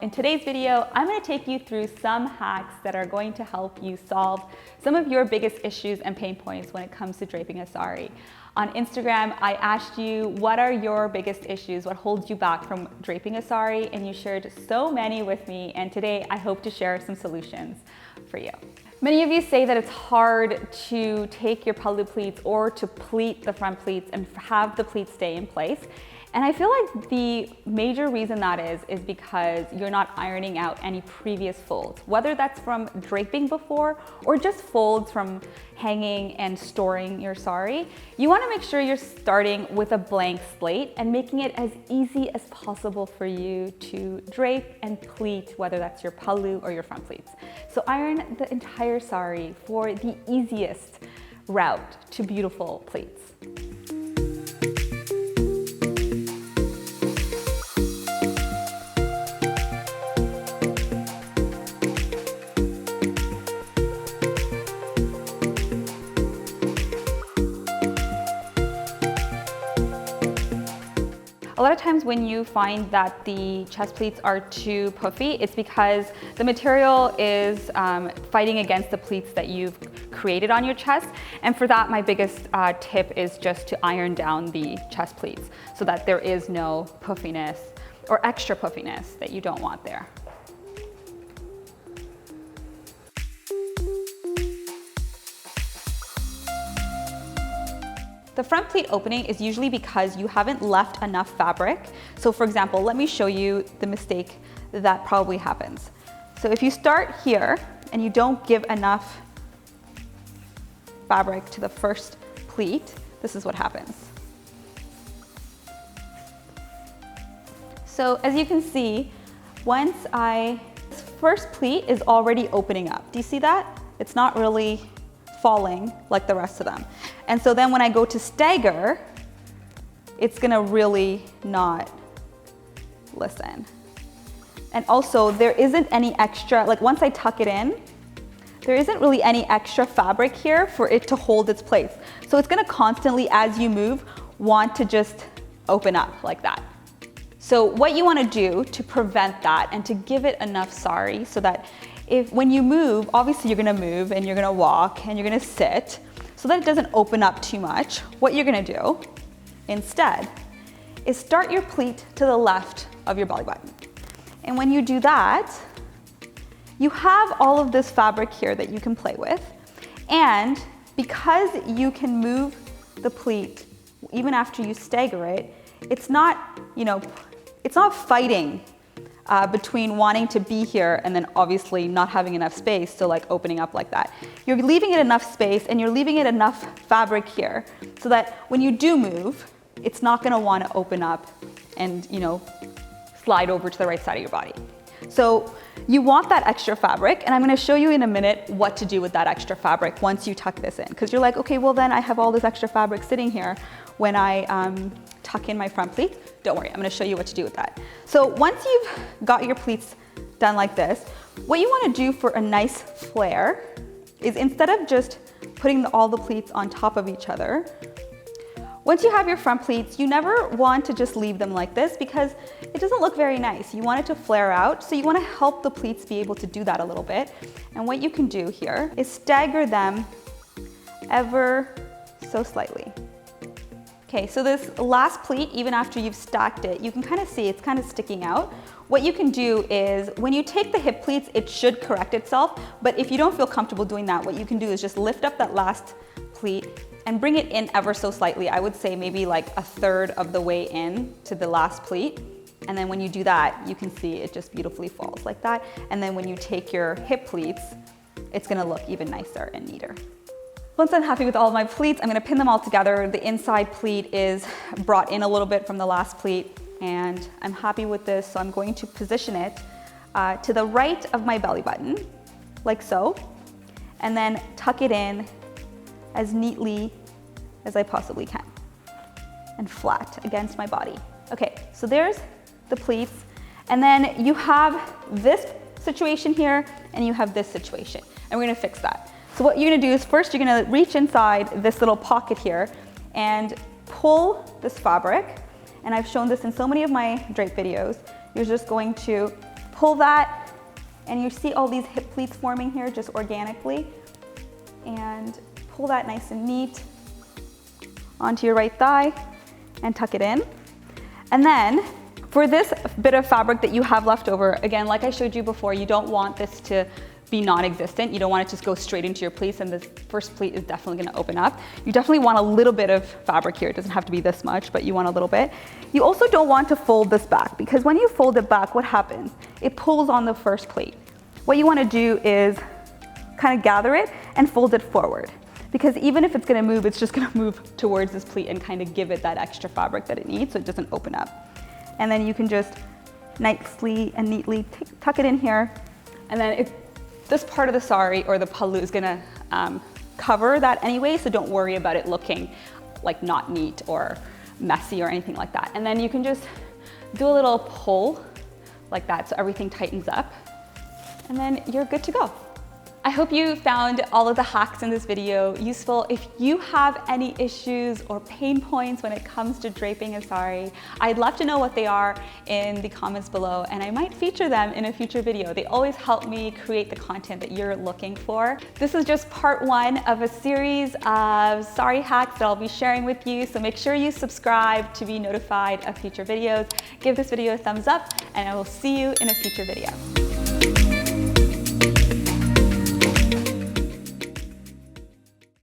In today's video, I'm going to take you through some hacks that are going to help you solve some of your biggest issues and pain points when it comes to draping a sari. On Instagram, I asked you, what are your biggest issues? What holds you back from draping a sari? And you shared so many with me. And today I hope to share some solutions for you. Many of you say that it's hard to take your pallu pleats or to pleat the front pleats and have the pleats stay in place. And I feel like the major reason that is because you're not ironing out any previous folds, whether that's from draping before or just folds from hanging and storing your sari. You want to make sure you're starting with a blank slate and making it as easy as possible for you to drape and pleat, whether that's your pallu or your front pleats. So iron the entire sari for the easiest route to beautiful pleats. A lot of times when you find that the chest pleats are too puffy, it's because the material is fighting against the pleats that you've created on your chest. And for that, my biggest tip is just to iron down the chest pleats so that there is no puffiness or extra puffiness that you don't want there. The front pleat opening is usually because you haven't left enough fabric. So for example, let me show you the mistake that probably happens. So if you start here and you don't give enough fabric to the first pleat, this is what happens. So as you can see, this first pleat is already opening up. Do you see that? It's not really falling like the rest of them. And so then when I go to stagger, it's gonna really not listen. And also there isn't any extra, like once I tuck it in, there isn't really any extra fabric here for it to hold its place. So it's gonna constantly, as you move, want to just open up like that. So what you wanna do to prevent that and to give it enough sari so that when you move, obviously you're gonna move and you're gonna walk and you're gonna sit so that it doesn't open up too much. What you're gonna do instead is start your pleat to the left of your belly button. And when you do that, you have all of this fabric here that you can play with. And because you can move the pleat even after you stagger it, it's not, it's not fighting between wanting to be here and then obviously not having enough space, so like opening up like that. You're leaving it enough space and you're leaving it enough fabric here so that when you do move, it's not gonna wanna open up and slide over to the right side of your body. So you want that extra fabric, and I'm gonna show you in a minute what to do with that extra fabric once you tuck this in. Because you're like, okay, well then I have all this extra fabric sitting here when I tuck in my front pleat. Don't worry, I'm gonna show you what to do with that. So once you've got your pleats done like this, what you wanna do for a nice flare is instead of just putting all the pleats on top of each other, once you have your front pleats, you never want to just leave them like this because it doesn't look very nice. You want it to flare out, so you wanna help the pleats be able to do that a little bit. And what you can do here is stagger them ever so slightly. Okay, so this last pleat, even after you've stacked it, you can kind of see it's kind of sticking out. What you can do is when you take the hip pleats, it should correct itself. But if you don't feel comfortable doing that, what you can do is just lift up that last pleat and bring it in ever so slightly. I would say maybe like a third of the way in to the last pleat. And then when you do that, you can see it just beautifully falls like that. And then when you take your hip pleats, it's gonna look even nicer and neater. Once I'm happy with all of my pleats, I'm gonna pin them all together. The inside pleat is brought in a little bit from the last pleat, and I'm happy with this, so I'm going to position it to the right of my belly button, like so, and then tuck it in as neatly as I possibly can, and flat against my body. Okay, so there's the pleats, and then you have this situation here, and you have this situation, and we're gonna fix that. So what you're gonna do is first you're gonna reach inside this little pocket here and pull this fabric, and I've shown this in so many of my drape videos. You're just going to pull that, and you see all these hip pleats forming here just organically. And pull that nice and neat onto your right thigh and tuck it in. And then for this bit of fabric that you have left over, again, like I showed you before, you don't want this to be non-existent. You don't want it to just go straight into your pleats, and this first pleat is definitely gonna open up. You definitely want a little bit of fabric here. It doesn't have to be this much, but you want a little bit. You also don't want to fold this back, because when you fold it back, what happens? It pulls on the first pleat. What you wanna do is kind of gather it and fold it forward, because even if it's gonna move, it's just gonna move towards this pleat and kind of give it that extra fabric that it needs so it doesn't open up. And then you can just nicely and neatly tuck it in here. And then this part of the sari or the pallu is gonna cover that anyway, so don't worry about it looking like not neat or messy or anything like that. And then you can just do a little pull like that so everything tightens up, and then you're good to go. I hope you found all of the hacks in this video useful. If you have any issues or pain points when it comes to draping a sari, I'd love to know what they are in the comments below, and I might feature them in a future video. They always help me create the content that you're looking for. This is just part one of a series of sari hacks that I'll be sharing with you, so make sure you subscribe to be notified of future videos. Give this video a thumbs up, and I will see you in a future video.